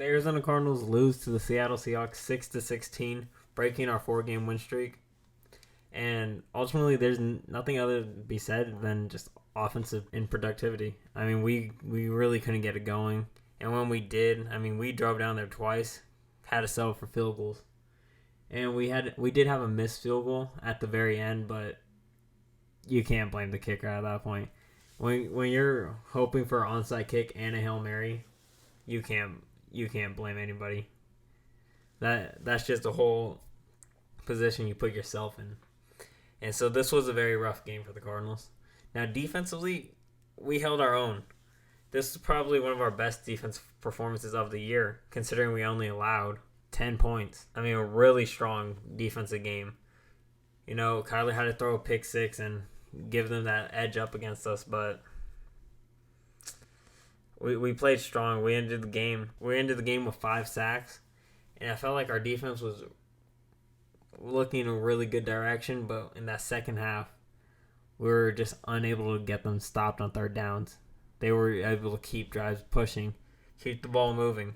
The Arizona Cardinals lose to the Seattle Seahawks 6-16, breaking our 4-game win streak. And ultimately, there's nothing other to be said than just offensive improductivity. I mean, we really couldn't get it going. And when we did, I mean, we drove down there twice, had to settle for field goals. And we did have a missed field goal at the very end, but you can't blame the kicker at that point. When you're hoping for an onside kick and a Hail Mary, you can't blame anybody. That's just a whole position you put yourself in. And so this was a very rough game for the Cardinals. Now defensively, we held our own. This is probably one of our best defense performances of the year, considering we only allowed 10 points. I mean, a really strong defensive game. You know, Kyler had to throw a pick six and give them that edge up against us, but we played strong. We ended the game with 5 sacks, and I felt like our defense was looking in a really good direction, but in that second half, we were just unable to get them stopped on third downs. They were able to keep drives pushing, keep the ball moving,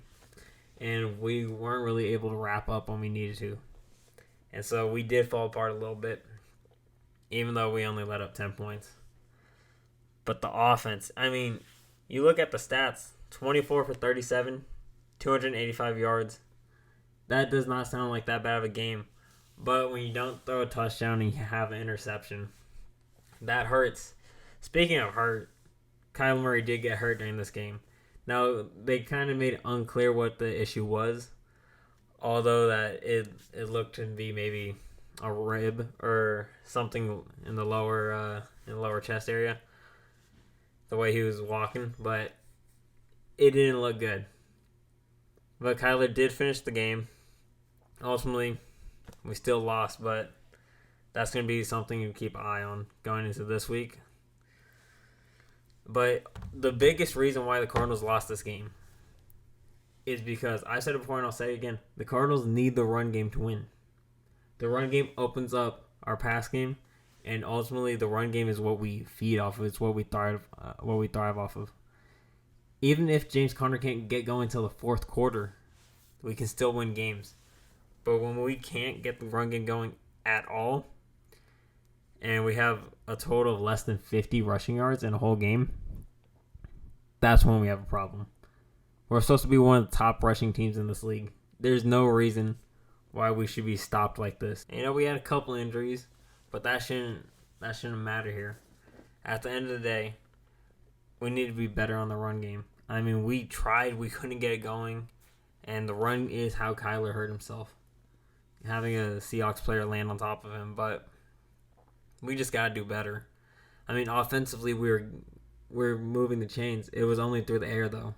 and we weren't really able to wrap up when we needed to. And so we did fall apart a little bit, even though we only let up 10 points. But the offense, I mean, you look at the stats, 24 for 37, 285 yards. That does not sound like that bad of a game. But when you don't throw a touchdown and you have an interception, that hurts. Speaking of hurt, Kyler Murray did get hurt during this game. Now, they kind of made it unclear what the issue was, although that it looked to be maybe a rib or something in the lower chest area, the way he was walking, but it didn't look good. But Kyler did finish the game. Ultimately, we still lost, but that's going to be something you keep an eye on going into this week. But the biggest reason why the Cardinals lost this game is because, I said it before and I'll say it again, the Cardinals need the run game to win. The run game opens up our pass game, and ultimately the run game is what we feed off of. It's what we thrive off of. Even if James Conner can't get going until the fourth quarter, we can still win games. But when we can't get the run game going at all, and we have a total of less than 50 rushing yards in a whole game, that's when we have a problem. We're supposed to be one of the top rushing teams in this league. There's no reason why we should be stopped like this. You know, we had a couple injuries, but that shouldn't matter here. At the end of the day, we need to be better on the run game. I mean, we tried, we couldn't get it going, and the run is how Kyler hurt himself, having a Seahawks player land on top of him. But we just gotta do better. I mean, offensively, we're moving the chains. It was only through the air though,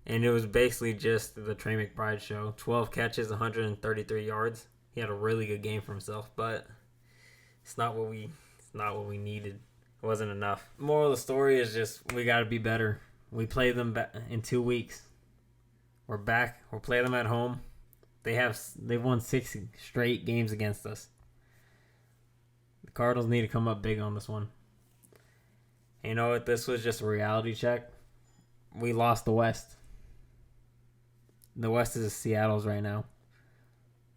and it was basically just the Trey McBride show. 12 catches, 133 yards. He had a really good game for himself, but it's not what we needed. It wasn't enough. Moral of the story is just we gotta be better. We play them in 2 weeks. We're back. We'll play them at home. They've won 6 straight games against us. The Cardinals need to come up big on this one. And you know what? This was just a reality check. We lost the West. The West is Seattle's right now.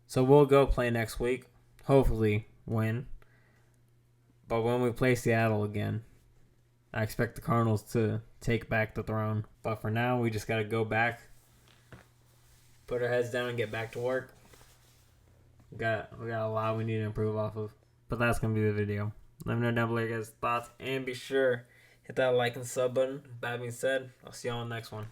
So we'll go play next week. Hopefully win. But when we play Seattle again, I expect the Cardinals to take back the throne. But for now, we just got to go back, put our heads down, and get back to work. We got a lot we need to improve off of. But that's going to be the video. Let me know down below your guys' thoughts. And be sure, hit that like and sub button. That being said, I'll see you all on the next one.